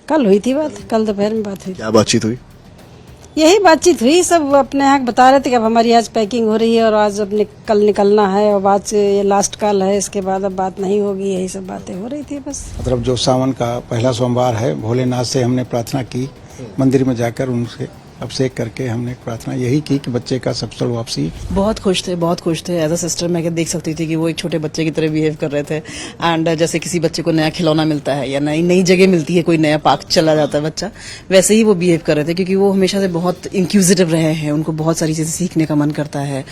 कल हुई थी बात, कल दोपहर में बात हुई। क्या बातचीत हुई? यही बातचीत हुई, सब अपने यहाँ बता रहे थे कि अब हमारी आज पैकिंग हो रही है और आज अब कल निकलना है और बाद से ये लास्ट कॉल है, इसके बाद अब बात नहीं होगी, यही सब बातें हो रही थी बस। मतलब जो सावन का पहला सोमवार है, भोलेनाथ से हमने प्रार्थना की, मंदिर में जाकर उनसे अभिषेक करके हमने प्रार्थना यही की कि बच्चे का सफल वापसी। बहुत खुश थे एज अ सिस्टर। मैं देख सकती थी कि वो एक छोटे बच्चे की तरह बिहेव कर रहे थे। एंड जैसे किसी बच्चे को नया खिलौना मिलता है या नई जगह मिलती है, कोई नया पार्क चला जाता है बच्चा, वैसे ही वो बिहेव कर रहे थे, क्योंकि वो हमेशा से बहुत इंक्यूजिटिव रहे हैं, उनको बहुत सारी चीजें सीखने का मन करता है।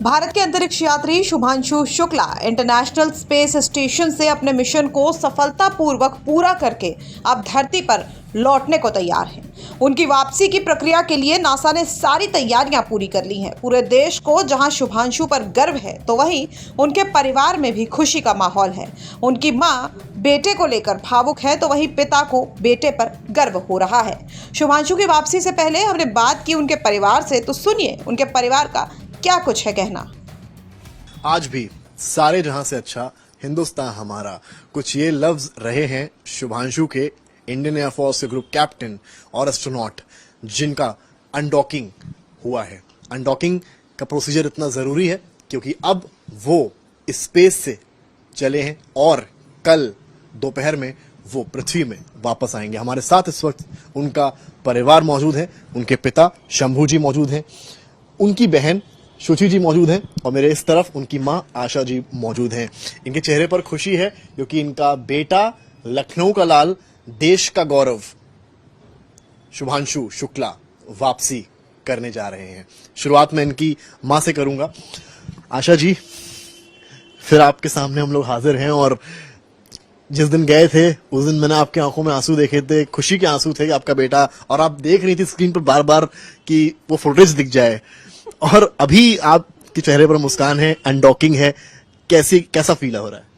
भारत के अंतरिक्ष यात्री Shubhanshu Shukla international space station से अपने मिशन को सफलतापूर्वक पूरा करके अब धरती पर लौटने को तैयार हैं। उनकी वापसी की प्रक्रिया के लिए नासा ने सारी तैयारियां पूरी कर ली हैं। पूरे देश को जहां शुभांशु पर गर्व है, तो वहीं उनके परिवार में भी खुशी का माहौल है। उनकी मां बेटे को लेकर भावुक है, तो वहीं पिता को बेटे पर गर्व हो रहा है। शुभांशु की वापसी से पहले हमने बात की उनके परिवार से, तो सुनिए उनके परिवार का क्या कुछ है कहना। आज भी सारे जहां से अच्छा हिंदुस्तान हमारा, कुछ ये लफ्ज रहे हैं शुभांशु के, इंडियन एयरफोर्स के ग्रुप कैप्टन और एस्ट्रोनॉट, जिनका अनडॉकिंग हुआ है। अनडॉकिंग का प्रोसीजर इतना जरूरी है क्योंकि अब वो स्पेस से चले हैं और कल दोपहर में वो पृथ्वी में वापस आएंगे। हमारे साथ इस वक्त उनका परिवार मौजूद है। उनके पिता शंभू जी मौजूद हैं, उनकी बहन शुचि जी मौजूद हैं और मेरे इस तरफ उनकी मां आशा जी मौजूद हैं। इनके चेहरे पर खुशी है क्योंकि इनका बेटा लखनऊ का लाल, देश का गौरव शुभांशु शुक्ला वापसी करने जा रहे हैं। शुरुआत में इनकी मां से करूंगा। आशा जी, फिर आपके सामने हम लोग हाजिर हैं और जिस दिन गए थे उस दिन मैंने आपकी आंखों में आंसू देखे थे, खुशी के आंसू थे कि आपका बेटा, और आप देख रही थी स्क्रीन पर बार बार कि वो फुटेज दिख जाए, और अभी आपके चेहरे पर मुस्कान है, अनडॉकिंग है। कैसा फील हो रहा है?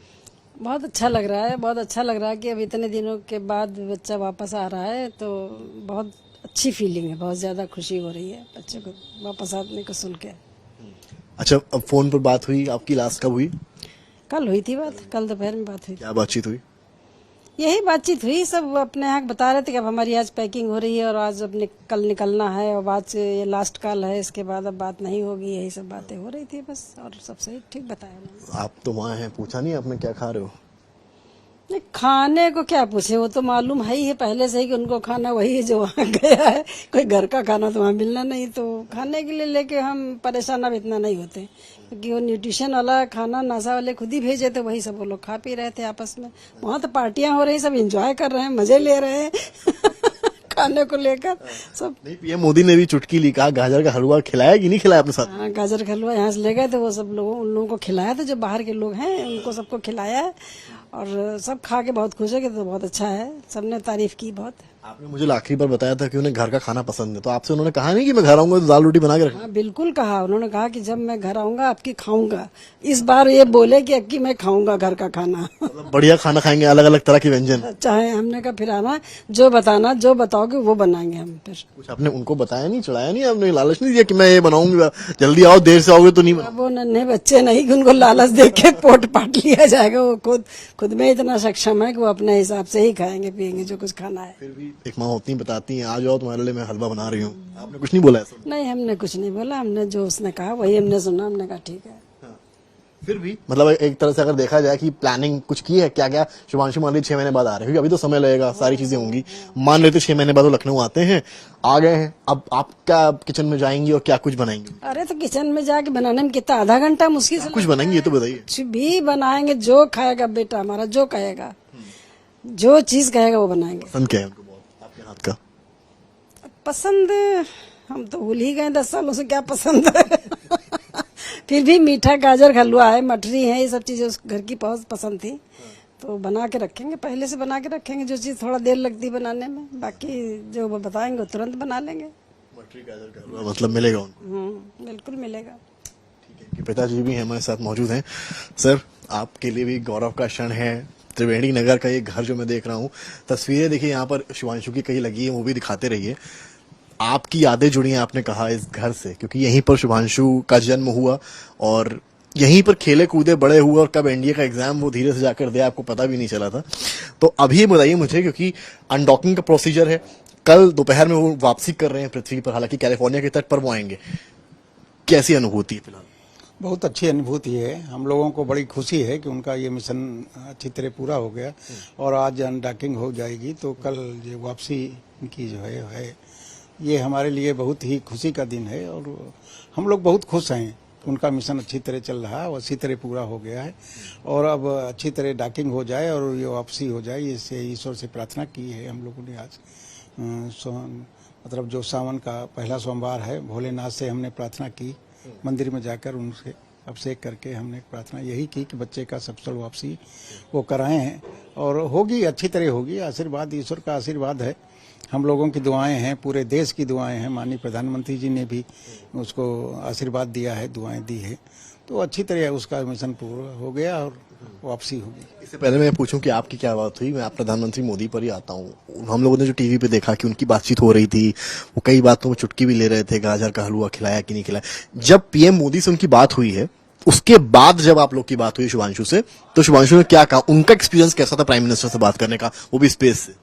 बहुत अच्छा लग रहा है, बहुत अच्छा लग रहा है कि अब इतने दिनों के बाद बच्चा वापस आ रहा है, तो बहुत अच्छी फीलिंग है, बहुत ज्यादा खुशी हो रही है बच्चे को वापस आने को सुन के। अच्छा, अब फोन पर बात हुई आपकी, लास्ट कब हुई? कल हुई थी बात, कल दोपहर में बात हुई। क्या बातचीत हुई? यही बातचीत हुई, सब अपने यहाँ बता रहे थे कि अब हमारी आज पैकिंग हो रही है और आज अब कल निकलना है और बाद से ये लास्ट कॉल है, इसके बाद अब बात नहीं होगी, यही सब बातें हो रही थी बस। और सब सही ठीक बताया उन्होंने। आप तो वहां हैं, पूछा नहीं आपने क्या खा रहे हो? नहीं, खाने को क्या पूछे, वो तो मालूम है ही है पहले से ही कि उनको खाना वही है जो वहाँ गया है। कोई घर का खाना तो वहाँ मिलना नहीं, तो खाने के लिए लेके हम परेशान अब इतना नहीं होते, क्योंकि वो न्यूट्रिशन वाला खाना नासा वाले खुद ही भेजे, तो वही सब वो लोग खा पी रहे थे आपस में। वहाँ तो पार्टियां हो रही, सब एंजॉय कर रहे हैं, मजे ले रहे हैं खाने को लेकर सब। नहीं, पीएम मोदी ने भी चुटकी ली, कहा गाजर का हलवा खिलाया कि नहीं खिलाया अपने साथ? हाँ, गाजर का हलवा यहाँ से ले गए थे, वो सब लोगों उन लोगों को खिलाया था, जो बाहर के लोग हैं उनको सबको खिलाया है और सब खा के बहुत खुश है कि तो बहुत अच्छा है, सबने तारीफ की बहुत। आपने मुझे आखिरी बार बताया था कि उन्हें घर का खाना पसंद है, तो आपसे उन्होंने कहा नहीं कि मैं घर आऊंगा तो दाल रोटी बना के रखना? हाँ बिल्कुल कहा, उन्होंने कहा कि जब मैं घर आऊंगा आपकी खाऊंगा। इस बार ये बोले कि अब की मैं खाऊंगा घर का खाना मतलब बढ़िया खाना खाएंगे, अलग अलग तरह के व्यंजन। चाहे हमने कहा फिर आना, जो बताना, जो बताओगे वो बनाएंगे हम। फिर कुछ आपने उनको बताया नहीं, चढ़ाया नहीं, आपने लालच नहीं दिया कि मैं ये बनाऊंगी, जल्दी आओ, देर से आओगे तो नहीं बनाऊंगा? वो नन्हे बच्चे नहीं कि उनको लालच दे के पोट पाट लिया जाएगा। वो खुद में इतना सक्षम है कि वो अपने हिसाब से ही खाएंगे पिएंगे जो कुछ खाना है। फिर भी एक माँ होती बताती हैं, आ जाओ तुम्हारे लिए मैं हलवा बना रही हूँ, आपने कुछ नहीं बोला ऐसा? नहीं, हमने कुछ नहीं बोला, हमने जो उसने कहा वही हमने सुना, हमने कहा ठीक है। हाँ। फिर भी मतलब एक तरह से अगर देखा जाए कि प्लानिंग कुछ की है क्या? क्या शुभांशु मान लीजिए 6 महीने बाद आ रहे हैं, अभी तो समय लगेगा, सारी चीजें होंगी, मान लेते 6 महीने बाद वो लखनऊ आते हैं, आ गए हैं, अब आप क्या किचन में जाएंगी और क्या कुछ बनाएंगी? अरे तो किचन में जाके बनाने में कितना, आधा घंटा मुश्किल से कुछ बनाएंगे, ये तो बताइए। कुछ भी बनाएंगे, जो खाएगा बेटा हमारा, जो कहेगा, जो चीज कहेगा वो बनाएंगे। पसंद क्या है उनको बहुत आपके हाथ का? पसंद हम तो भूल ही गए 10 सालों से क्या पसंद है फिर भी मीठा गाजर का हलवा है, मठरी है, ये सब चीजें उस घर की बहुत पसंद थी, तो बना के रखेंगे, पहले से बना के रखेंगे। जो चीज थोड़ा देर लगती है बनाने में, बाकी जो वो बताएंगे तुरंत बना लेंगे। मटरी गाजर का हलवा मतलब मिलेगा उनको? बिल्कुल मिलेगा। ठीक है, पिताजी भी हमारे साथ मौजूद हैं। सर, आपके लिए भी गौरव का क्षण है, त्रिवेणी नगर का ये घर जो मैं देख रहा हूँ, तस्वीरें देखिए यहाँ पर शुभांशु की कहीं लगी है, वो भी दिखाते रहिए। आपकी यादें जुड़ी हैं, आपने कहा, इस घर से, क्योंकि यहीं पर शुभांशु का जन्म हुआ और यहीं पर खेले कूदे बड़े हुए और कब एनडीए का एग्जाम वो धीरे से जाकर दिया आपको पता भी नहीं चला था। तो अभी ये बताइए मुझे, क्योंकि अनडॉकिंग का प्रोसीजर है, कल दोपहर में वो वापसी कर रहे हैं पृथ्वी पर, हालांकि कैलिफोर्निया के तट पर वो आएंगे, कैसी अनुभूति है फिलहाल? बहुत अच्छी अनुभूति है। हम लोगों को बड़ी खुशी है कि उनका ये मिशन अच्छी तरह पूरा हो गया और आज अनडॉकिंग हो जाएगी, तो कल ये वापसी की जो है ये हमारे लिए बहुत ही खुशी का दिन है और हम लोग बहुत खुश हैं। उनका मिशन अच्छी तरह चल रहा है और अच्छी तरह पूरा हो गया है और अब अच्छी तरह डॉकिंग हो जाए और ये वापसी हो जाए, इससे ईश्वर से प्रार्थना की है हम लोगों ने। आज मतलब जो सावन का पहला सोमवार है, भोलेनाथ से हमने प्रार्थना की, मंदिर में जाकर उनसे अभिषेक करके हमने प्रार्थना यही की कि बच्चे का सफल वापसी वो कराए हैं और होगी, अच्छी तरह होगी। आशीर्वाद, ईश्वर का आशीर्वाद है, हम लोगों की दुआएं हैं, पूरे देश की दुआएं हैं। माननीय प्रधानमंत्री जी ने भी उसको आशीर्वाद दिया है, दुआएं दी है, तो अच्छी तरह उसका मिशन पूरा हो गया और वापसी होगी। इससे पहले मैं पूछूं कि आपकी क्या बात हुई, मैं आप प्रधानमंत्री मोदी पर ही आता हूं। हम लोगों ने जो टीवी पे देखा कि उनकी बातचीत हो रही थी, वो कई बातों में चुटकी भी ले रहे थे, गाजर का हलवा खिलाया कि नहीं खिलाया। जब पीएम मोदी से उनकी बात हुई है, उसके बाद जब आप लोग की बात हुई शुभांशु से, तो शुभांशु ने क्या कहा? उनका एक्सपीरियंस कैसा था प्राइम मिनिस्टर से बात करने का, वो भी स्पेस से?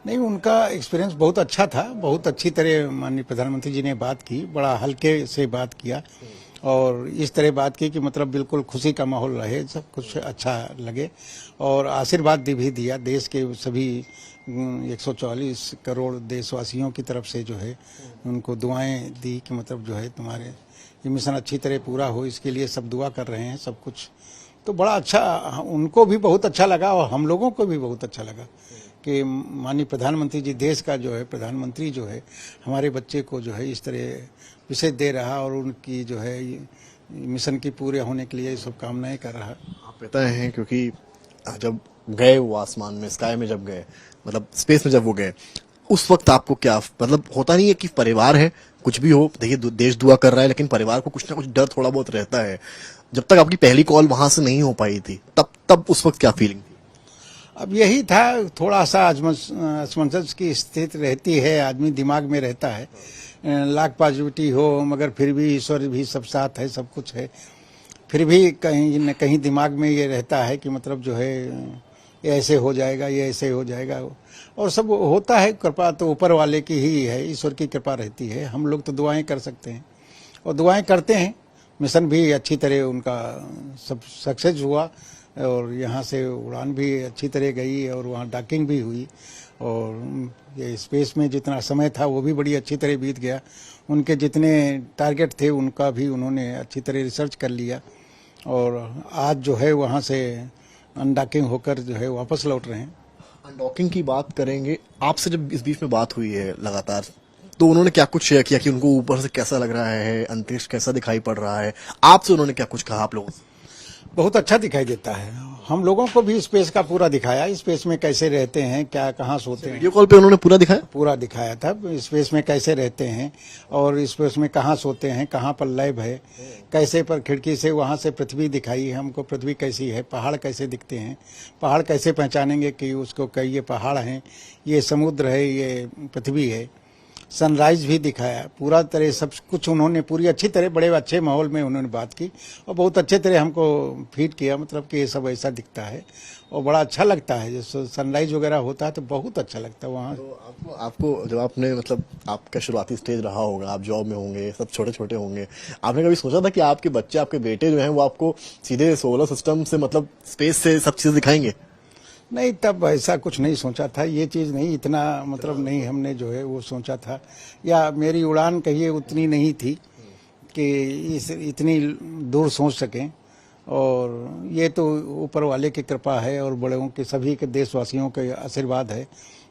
नहीं, उनका एक्सपीरियंस बहुत अच्छा था, बहुत अच्छी तरह माननीय प्रधानमंत्री जी ने बात की, बड़ा हल्के से बात किया और इस तरह बात की कि मतलब बिल्कुल खुशी का माहौल रहे, सब कुछ अच्छा लगे और आशीर्वाद भी दिया देश के सभी 144 करोड़ देशवासियों की तरफ से, जो है उनको दुआएं दी कि मतलब जो है तुम्हारे ये मिशन अच्छी तरह पूरा हो, इसके लिए सब दुआ कर रहे हैं, सब कुछ। तो बड़ा अच्छा, उनको भी बहुत अच्छा लगा और हम लोगों को भी बहुत अच्छा लगा कि माननीय प्रधानमंत्री जी, देश का जो है प्रधानमंत्री जो है हमारे बच्चे को जो है इस तरह विशेष दे रहा और उनकी जो है मिशन की पूरे होने के लिए शुभकामनाएं कर रहा। आप पता है, क्योंकि जब गए वो आसमान में, स्काई में जब गए, मतलब स्पेस में जब वो गए, उस वक्त आपको क्या मतलब होता नहीं है कि परिवार है, कुछ भी हो, देखिए देश दुआ कर रहा है, लेकिन परिवार को कुछ ना कुछ डर थोड़ा बहुत रहता है। जब तक आपकी पहली कॉल वहां से नहीं हो पाई थी, तब उस वक्त क्या फीलिंग थी? अब यही था, थोड़ा सा असमंजस की स्थिति रहती है, आदमी दिमाग में रहता है, लाख पॉजिटिविटी हो मगर फिर भी ईश्वर भी सब साथ है, सब कुछ है, फिर भी कहीं न कहीं दिमाग में ये रहता है कि मतलब जो है ये ऐसे हो जाएगा, ये ऐसे हो जाएगा, और सब होता है। कृपा तो ऊपर वाले की ही है, ईश्वर की कृपा रहती है। हम लोग तो दुआएं कर सकते हैं और दुआएं करते हैं। मिशन भी अच्छी तरह उनका सब सक्सेस हुआ और यहाँ से उड़ान भी अच्छी तरह गई और वहाँ डॉकिंग भी हुई और ये स्पेस में जितना समय था वो भी बड़ी अच्छी तरह बीत गया। उनके जितने टारगेट थे उनका भी उन्होंने अच्छी तरह रिसर्च कर लिया और आज जो है वहाँ से अनडॉकिंग होकर जो है वापस लौट रहे हैं। अनडॉकिंग की बात करेंगे, आपसे जब इस बीच में बात हुई है लगातार, तो उन्होंने क्या कुछ शेयर किया कि उनको ऊपर से कैसा लग रहा है, अंतरिक्ष कैसा दिखाई पड़ रहा है? आपसे उन्होंने क्या कुछ कहा आप लोगों से? बहुत अच्छा दिखाई देता है। हम लोगों को भी स्पेस का पूरा दिखाया, स्पेस में कैसे रहते हैं, क्या कहाँ सोते हैं। वीडियो कॉल पे उन्होंने पूरा दिखाया? पूरा दिखाया था, स्पेस में कैसे रहते हैं और स्पेस में कहाँ सोते हैं, कहाँ पर लैब है, कैसे पर खिड़की से वहाँ से पृथ्वी दिखाई हमको, पृथ्वी कैसी है, पहाड़ कैसे दिखते हैं, पहाड़ कैसे पहचानेंगे कि उसको कई ये पहाड़ हैं, ये समुद्र है, ये पृथ्वी है। सनराइज भी दिखाया, पूरा तरह सब कुछ उन्होंने पूरी अच्छी तरह बड़े अच्छे माहौल में उन्होंने बात की और बहुत अच्छे तरह हमको फीड किया, मतलब कि ये सब ऐसा दिखता है और बड़ा अच्छा लगता है। जैसे सनराइज वगैरह होता है तो बहुत अच्छा लगता है वहाँ। तो आपको जब आपने मतलब आपका शुरुआती स्टेज रहा होगा, आप जॉब में होंगे, सब छोटे छोटे होंगे, आपने कभी सोचा था कि आपके बच्चे, आपके बेटे जो हैं वो आपको सीधे सोलर सिस्टम से, मतलब स्पेस से सब चीज़ दिखाएंगे? नहीं, तब ऐसा कुछ नहीं सोचा था, ये चीज़ नहीं, इतना मतलब नहीं हमने जो है वो सोचा था, या मेरी उड़ान कहिए उतनी नहीं थी कि इतनी दूर सोच सकें। और ये तो ऊपर वाले की कृपा है और बड़ों के सभी के देशवासियों के आशीर्वाद है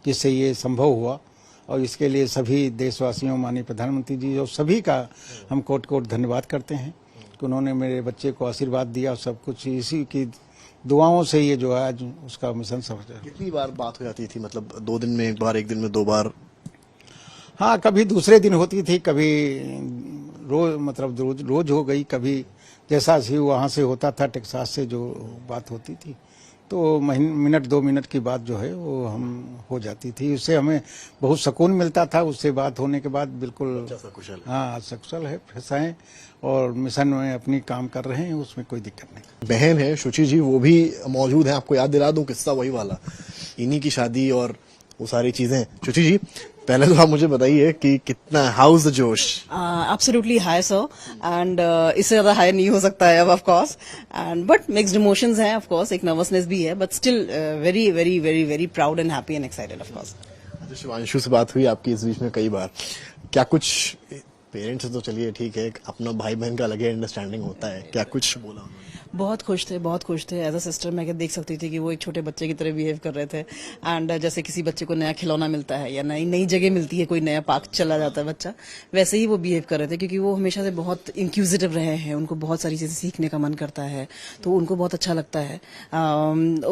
जिससे ये संभव हुआ और इसके लिए सभी देशवासियों, माननीय प्रधानमंत्री जी और सभी का हम कोट कोट धन्यवाद करते हैं कि उन्होंने मेरे बच्चे को आशीर्वाद दिया और सब कुछ इसी की दुआओं से ये जो है आज उसका मिशन सफल है। कितनी बार बात हो जाती थी, मतलब 2 दिन में 1 बार, 1 दिन में 2 बार? हाँ, कभी दूसरे दिन होती थी, कभी रोज, मतलब रोज हो गई, कभी जैसा ही वहाँ से होता था टेक्सास से जो बात होती थी तो मिनट 2 मिनट की बात जो है वो हम हो जाती थी। उससे हमें बहुत सुकून मिलता था। उससे बात होने के बाद बिल्कुल सकुशल हाँ सकुशल है, फ्रेश हैं और मिशन में अपनी काम कर रहे हैं, उसमें कोई दिक्कत नहीं। बहन है शुचि जी, वो भी मौजूद है। आपको याद दिला दूं किस्सा वही वाला, इन्हीं की शादी और वो सारी चीजें। शुचि जी, पहले तो आप मुझे बताइए कि कितना हाउस द जोश। एब्सोल्युटली हाई सर, एंड इससे ज्यादा हाई नहीं हो सकता है अब of course, and but mixed emotions हैं ऑफ कोर्स, एक नर्वसनेस भी है, but still very very very very proud and happy and excited of course. Shivanshu से बात हुई आपकी इस बीच में कई बार, क्या कुछ पेरेंट्स तो चलिए ठीक है, अपना भाई बहन का अलग ही अंडरस्टैंडिंग होता है, क्या कुछ बोला उन्होंने? बहुत खुश थे एज अ सिस्टर। मैं क्या देख सकती थी कि वो एक छोटे बच्चे की तरह बिहेव कर रहे थे, एंड जैसे किसी बच्चे को नया खिलौना मिलता है या नई नई जगह मिलती है, कोई नया पार्क चला जाता है बच्चा, वैसे ही वो बिहेव कर रहे थे, क्योंकि वो हमेशा से बहुत इंक्यूजिटिव रहे हैं, उनको बहुत सारी चीजें सीखने का मन करता है, तो उनको बहुत अच्छा लगता है।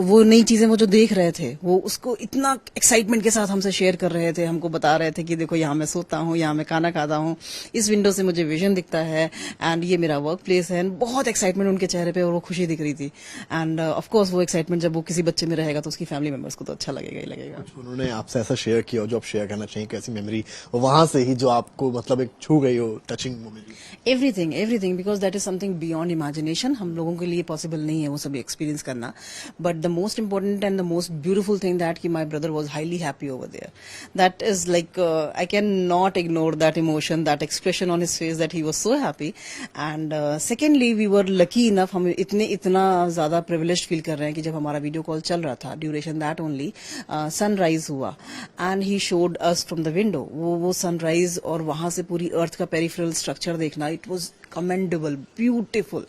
वो नई चीजें वो जो देख रहे थे, वो उसको इतना एक्साइटमेंट के साथ हमसे शेयर कर रहे थे, हमको बता रहे थे कि देखो यहाँ मैं सोता हूँ, यहाँ मैं खाना खाता हूँ, इस विंडो से मुझे विजन दिखता है, एंड ये मेरा वर्क प्लेस है। बहुत एक्साइटमेंट उनके चेहरे पे और वो खुशी दिख रही थी, एंड ऑफ कोर्स वो एक्साइटमेंट जब वो किसी बच्चे में रहेगा तो उसकी फैमिली मेंबर्स को तो अच्छा लगेगा ही लगेगा। उन्होंने आपसे ऐसा शेयर किया जो आप शेयर करना चाहिए, कैसी मेमोरी वहां से ही जो आपको मतलब एक छू गई हो, touching memory? Everything because that is something beyond imagination. हम लोगों के लिए पॉसिबल नहीं है वो सब एक्सपीरियंस करना, but the most important and the most beautiful thing that कि my brother was highly happy over there, that is like I can not ignore that emotion, that expression on his face, that he was so happy. And secondly we were lucky enough, हम इतना ज्यादा privileged feel कर रहे हैं कि जब हमारा video call चल रहा था, ड्यूरेशन दैट ओनली, सनराइज हुआ and he showed us from the window, वो सनराइज और वहां से पूरी अर्थ का पेरिफेरल स्ट्रक्चर देखना, it was commendable, beautiful,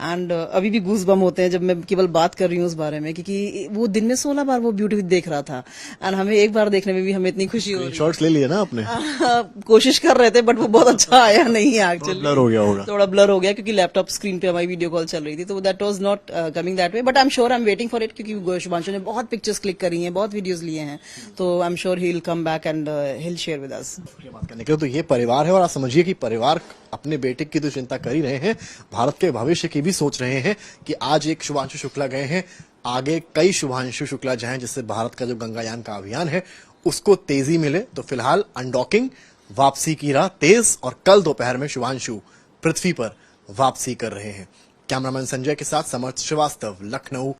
and अभी भी गूज बम होते हैं जब मैं केवल बात कर रही हूँ उस बारे में, क्योंकि वो दिन में 16 बार वो ब्यूटी देख रहा था, एंड हमें एक बार देखने में भी हमें इतनी खुशी हो रही है। शॉट्स ले लिए ना आपने? कोशिश कर रहे थे, बट वो बहुत अच्छा आया नहीं है एक्चुअली, ब्लर हो गया होगा, थोड़ा ब्लर हो गया क्योंकि लैपटॉप स्क्रीन पे हमारी वीडियो कॉल चल रही थी, तो that was not coming that way, but I am sure I am waiting for it, क्योंकि शुभांशु ने बहुत पिक्चर्स क्लिक करी हैं, बहुत वीडियोस लिए हैं, तो I am sure he will come back and he will share with us. बात करने के लिए तो ये परिवार है, और आप समझिए कि परिवार अपने बेटे की तो चिंता कर ही रहे हैं, भारत के भविष्य की भी सोच रहे हैं कि आज एक शुभांशु शुक्ला गए हैं, आगे कई शुभांशु शुक्ला जाएं, जिससे भारत का जो गंगायान का अभियान है उसको तेजी मिले। तो फिलहाल अनडॉकिंग, वापसी की राह तेज, और कल दोपहर में शुभांशु पृथ्वी पर वापसी कर रहे हैं। कैमरामैन संजय के साथ समर्थ श्रीवास्तव, लखनऊ।